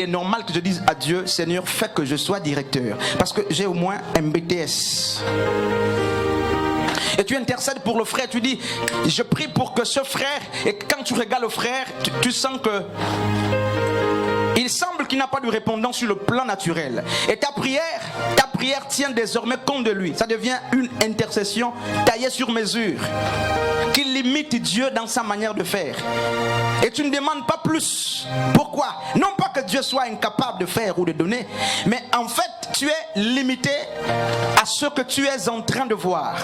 est normal que je dise à Dieu, Seigneur, fais que je sois directeur. Parce que j'ai au moins un BTS. Et tu intercèdes pour le frère, tu dis, je prie pour que ce frère, et quand tu regardes le frère, tu sens que il semble qu'il n'a pas de répondant sur le plan naturel. Et ta prière tient désormais compte de lui. Ça devient une intercession taillée sur mesure, qui limite Dieu dans sa manière de faire. Et tu ne demandes pas plus. Pourquoi? Non pas que Dieu soit incapable de faire ou de donner, mais en fait, tu es limité à ce que tu es en train de voir.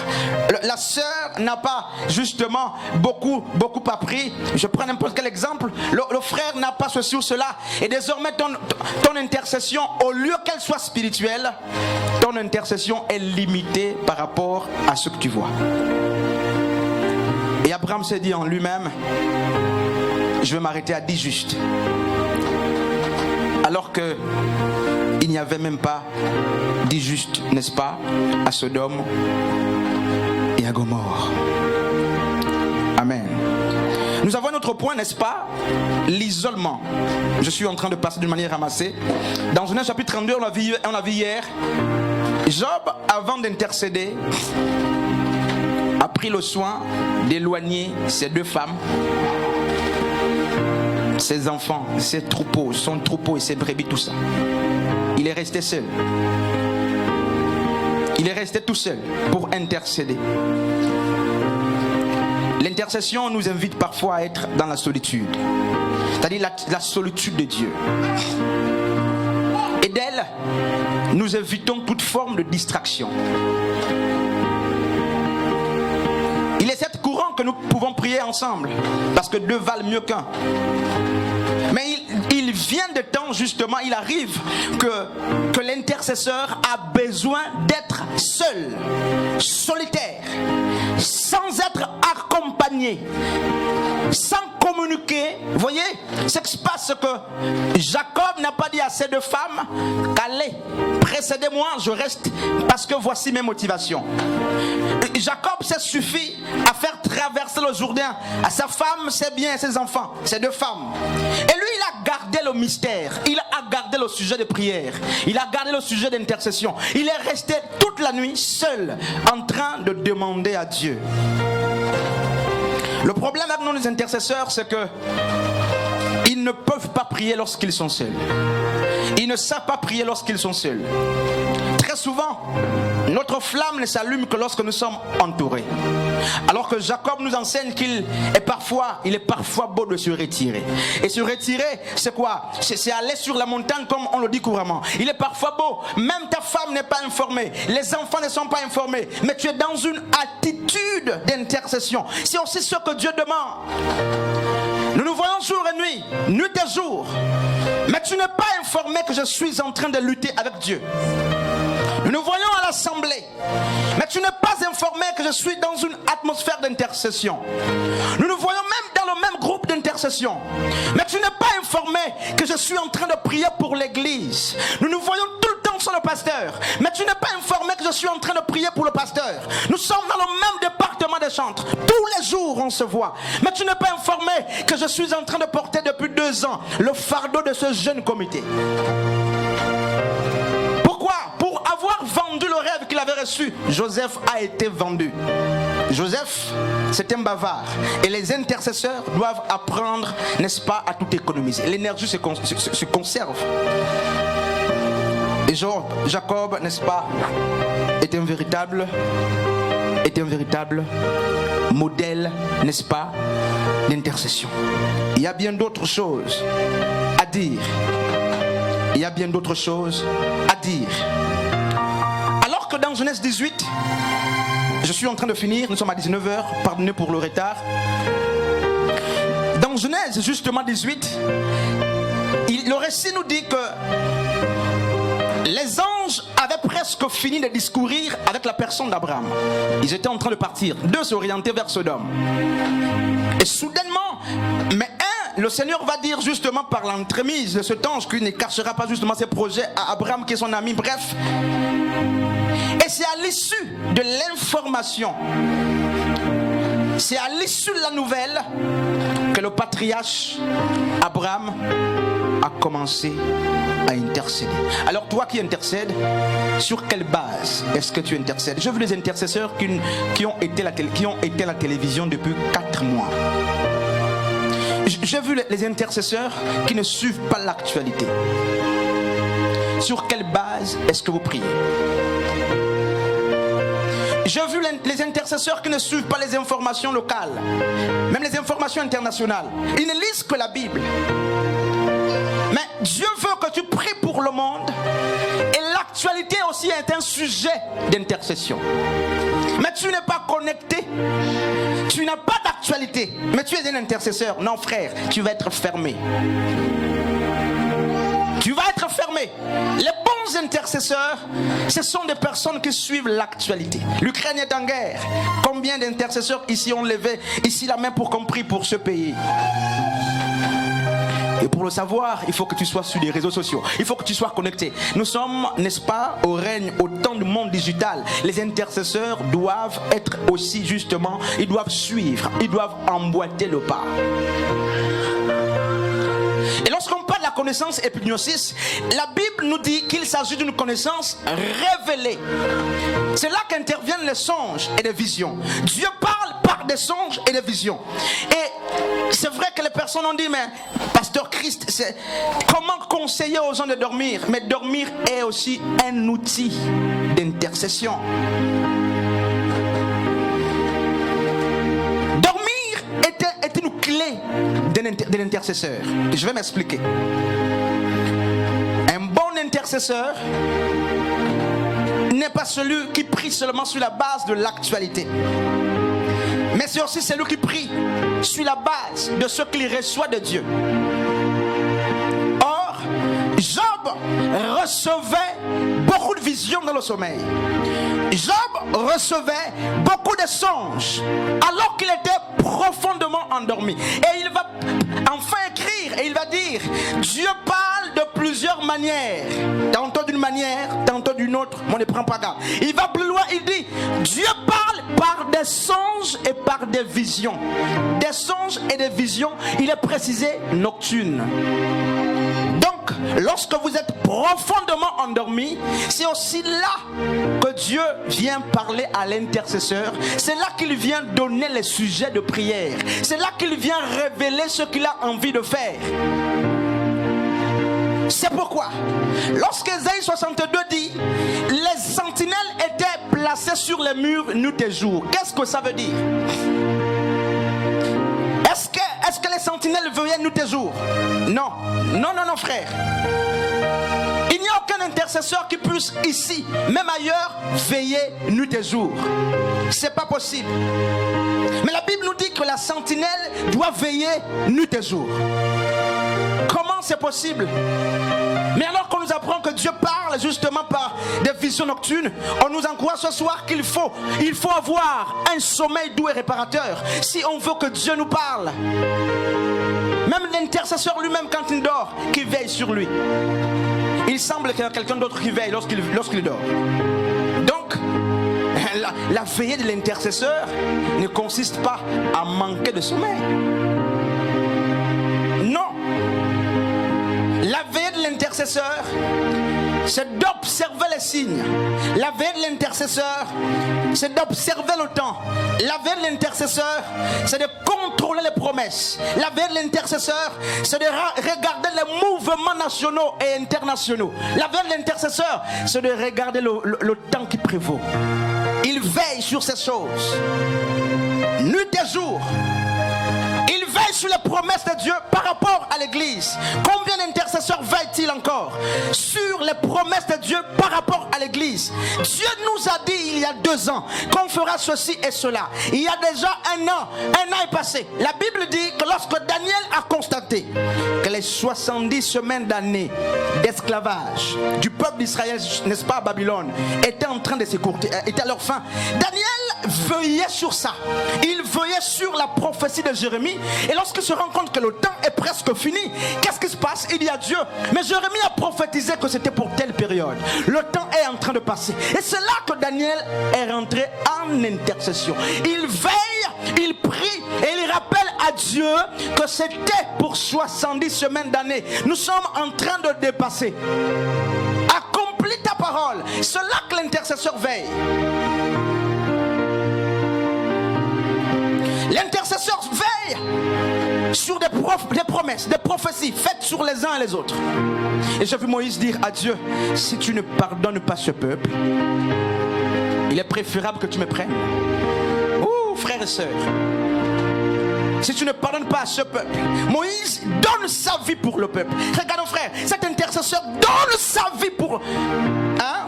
La sœur n'a pas justement beaucoup appris. Je prends n'importe quel exemple. Le frère n'a pas ceci ou cela. Et désormais, ton intercession, au lieu qu'elle soit spirituelle, ton intercession est limitée par rapport à ce que tu vois. Et Abraham s'est dit en lui-même, je vais m'arrêter à 10 justes. Alors que il n'y avait même pas 10 justes, n'est-ce pas, à Sodome et à Gomorrhe. Amen. Nous avons un autre point, n'est-ce pas? L'isolement. Je suis en train de passer d'une manière ramassée. Dans Genèse chapitre 32, on a vu hier, Job, avant d'intercéder, a pris le soin d'éloigner ses 2 femmes, ses enfants, ses troupeaux, son troupeau et ses brebis, tout ça. Il est resté seul. Il est resté tout seul pour intercéder. L'intercession nous invite parfois à être dans la solitude. C'est-à-dire la solitude de Dieu. Et d'elle, nous évitons toute forme de distraction. Il est certes courant que nous pouvons prier ensemble, parce que 2 valent mieux qu'un. Mais il vient de temps, justement, il arrive que l'intercesseur a besoin d'être seul, solitaire, sans être accompagné, sans communiquer. Vous voyez, ce qui se passe, c'est que Jacob n'a pas dit à ces 2 femmes, allez, précédez-moi, je reste, parce que voici mes motivations. Jacob s'est suffi à faire traverser le Jourdain à sa femme, ses biens et ses enfants, ces 2 femmes. Et lui, il a gardé le mystère, il a gardé le sujet de prière, il a gardé le sujet d'intercession. Il est resté toute la nuit seul, en train de demander à Dieu. Le problème avec nous les intercesseurs, c'est que ils ne peuvent pas prier lorsqu'ils sont seuls. Ils ne savent pas prier lorsqu'ils sont seuls. Très souvent, notre flamme ne s'allume que lorsque nous sommes entourés. Alors que Jacob nous enseigne qu'il est parfois beau de se retirer. Et se retirer, c'est quoi? C'est aller sur la montagne comme on le dit couramment. Il est parfois beau, même ta femme n'est pas informée, les enfants ne sont pas informés, mais tu es dans une attitude d'intercession. C'est aussi ce que Dieu demande. Nous nous voyons jour et nuit, nuit et jour, mais tu n'es pas informé que je suis en train de lutter avec Dieu. Nous nous voyons à l'assemblée, mais tu n'es pas informé que je suis dans une atmosphère d'intercession. Nous nous voyons même dans le même groupe d'intercession, mais tu n'es pas informé que je suis en train de prier pour l'église. Nous nous voyons tout le temps sur le pasteur, mais tu n'es pas informé que je suis en train de prier pour le pasteur. Nous sommes dans le même département des chantres. Tous les jours on se voit, mais tu n'es pas informé que je suis en train de porter depuis 2 ans le fardeau de ce jeune comité. Pour avoir vendu le rêve qu'il avait reçu, Joseph a été vendu. Joseph, c'est un bavard. Et les intercesseurs doivent apprendre, n'est-ce pas, à tout économiser. L'énergie se conserve. Et Jacob, n'est-ce pas, est un véritable modèle, n'est-ce pas, d'intercession. Il y a bien d'autres choses à dire. Il y a bien d'autres choses à dire. Alors que dans Genèse 18, je suis en train de finir, nous sommes à 19h, pardonnez pour le retard. Dans Genèse justement 18, le récit nous dit que les anges avaient presque fini de discourir avec la personne d'Abraham. Ils étaient en train de partir, 2 s'orienter vers Sodome. Et soudainement, le Seigneur va dire justement par l'entremise de cet ange qu'il ne cachera pas justement ses projets à Abraham qui est son ami, bref. Et c'est à l'issue de l'information, c'est à l'issue de la nouvelle que le patriarche Abraham à commencer à intercéder. Alors toi qui intercèdes, sur quelle base est-ce que tu intercèdes? J'ai vu les intercesseurs qui ont été à la télévision depuis 4 mois. J'ai vu les intercesseurs qui ne suivent pas l'actualité. Sur quelle base est-ce que vous priez? J'ai vu les intercesseurs qui ne suivent pas les informations locales, même les informations internationales. Ils ne lisent que la Bible. Mais Dieu veut que tu pries pour le monde. Et l'actualité aussi est un sujet d'intercession. Mais tu n'es pas connecté. Tu n'as pas d'actualité. Mais tu es un intercesseur. Non frère, tu vas être fermé. Tu vas être fermé. Les bons intercesseurs, ce sont des personnes qui suivent l'actualité. L'Ukraine est en guerre. Combien d'intercesseurs ici ont levé ici la main pour qu'on prie pour ce pays? Et pour le savoir, il faut que tu sois sur les réseaux sociaux. Il faut que tu sois connecté. Nous sommes, n'est-ce pas, au règne, au temps du monde digital. Les intercesseurs doivent être aussi justement, ils doivent suivre, ils doivent emboîter le pas. Et lorsqu'on parle de la connaissance épignosis, la Bible nous dit qu'il s'agit d'une connaissance révélée. C'est là qu'interviennent les songes et les visions. Dieu parle par des songes et des visions. Et c'est vrai que les personnes ont dit, mais Pasteur Christ, c'est comment conseiller aux gens de dormir? Mais dormir est aussi un outil d'intercession. Est une clé de l'intercesseur. Je vais m'expliquer. Un bon intercesseur n'est pas celui qui prie seulement sur la base de l'actualité, mais c'est aussi celui qui prie sur la base de ce qu'il reçoit de Dieu. Or, Job recevait beaucoup de visions dans le sommeil. Job recevait beaucoup de songes alors qu'il était profondément endormi. Et il va enfin écrire et il va dire: Dieu parle de plusieurs manières, tantôt d'une manière, tantôt d'une autre, mais on ne prend pas garde. Il va plus loin, il dit: Dieu parle par des songes et par des visions. Des songes et des visions, il est précisé nocturnes. Donc, lorsque vous êtes profondément endormi, c'est aussi là que Dieu vient parler à l'intercesseur. C'est là qu'il vient donner les sujets de prière. C'est là qu'il vient révéler ce qu'il a envie de faire. C'est pourquoi, lorsque Ésaïe 62 dit: les sentinelles étaient placées sur les murs nuit et jour. Qu'est-ce que ça veut dire? Est-ce que les sentinelles veillaient nuit et jour? Non. Non, frère. Il n'y a aucun intercesseur qui puisse ici, même ailleurs, veiller nuit et jour. C'est pas possible. Mais la Bible nous dit que la sentinelle doit veiller nuit et jour. Comment c'est possible? Mais alors qu'on nous apprend que Dieu parle justement par des visions nocturnes, on nous encourage ce soir qu'il faut avoir un sommeil doux et réparateur si on veut que Dieu nous parle. Même l'intercesseur lui-même, quand il dort, qui veille sur lui. Il semble qu'il y a quelqu'un d'autre qui veille lorsqu'il dort. Donc, la veillée de l'intercesseur ne consiste pas à manquer de sommeil. Non. La veillée de l'intercesseur, c'est d'observer les signes. La veillée de l'intercesseur, c'est d'observer le temps. La veillée de l'intercesseur, c'est de contrôler les promesses. La veillée de l'intercesseur, c'est de regarder les mouvements nationaux et internationaux. La veillée de l'intercesseur, c'est de regarder le temps qui prévaut. Il veille sur ces choses, nuit et jour. Il veille sur les promesses de Dieu par rapport à l'église. Combien d'intercesseurs veillent-ils encore sur les promesses de Dieu par rapport à l'église? Dieu nous a dit il y a 2 ans qu'on fera ceci et cela. Il y a déjà un an est passé. La Bible dit que lorsque Daniel a constaté que les 70 semaines d'années d'esclavage du peuple d'Israël, n'est-ce pas, à Babylone, étaient en train de s'écourter, étaient à leur fin, Daniel veillait sur ça. Il veillait sur la prophétie de Jérémie. Et lorsqu'il se rend compte que le temps est presque fini, qu'est-ce qui se passe? Il y a Dieu. Mais Jérémie a prophétisé que c'était pour telle période. Le temps est en train de passer. Et c'est là que Daniel est rentré en intercession. Il veille Il prie et il rappelle à Dieu que c'était pour 70 semaines d'années. Nous sommes en train de dépasser. Accomplis ta parole. C'est là que l'intercesseur veille. L'intercesseur veille sur des promesses, des prophéties faites sur les uns et les autres. Et j'ai vu Moïse dire à Dieu, si tu ne pardonnes pas ce peuple, il est préférable que tu me prennes. Ouh, frères et sœurs, si tu ne pardonnes pas à ce peuple, Moïse donne sa vie pour le peuple. Regardons, frère, cet intercesseur donne sa vie pour,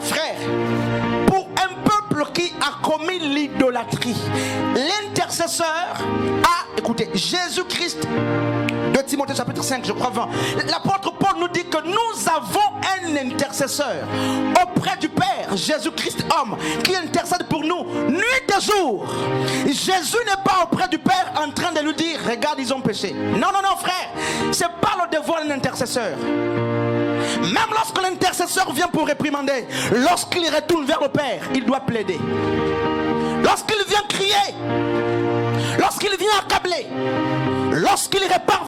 frère, pour un peuple qui a commis l'idolâtrie. L'intercesseur a, écoutez, Jésus-Christ, de Timothée chapitre 5, je crois 20. L'apôtre Paul nous dit que nous avons un intercesseur auprès du Père, Jésus-Christ homme, qui intercède pour nous nuit et jour. Jésus n'est pas auprès du Père en train de lui dire, regarde, ils ont péché. Non, non, non, frère, c'est pas le devoir d'un intercesseur. Même lorsque l'intercesseur vient pour réprimander, lorsqu'il retourne vers le Père, il doit plaider. Lorsqu'il vient crier, lorsqu'il vient accabler, lorsqu'il répare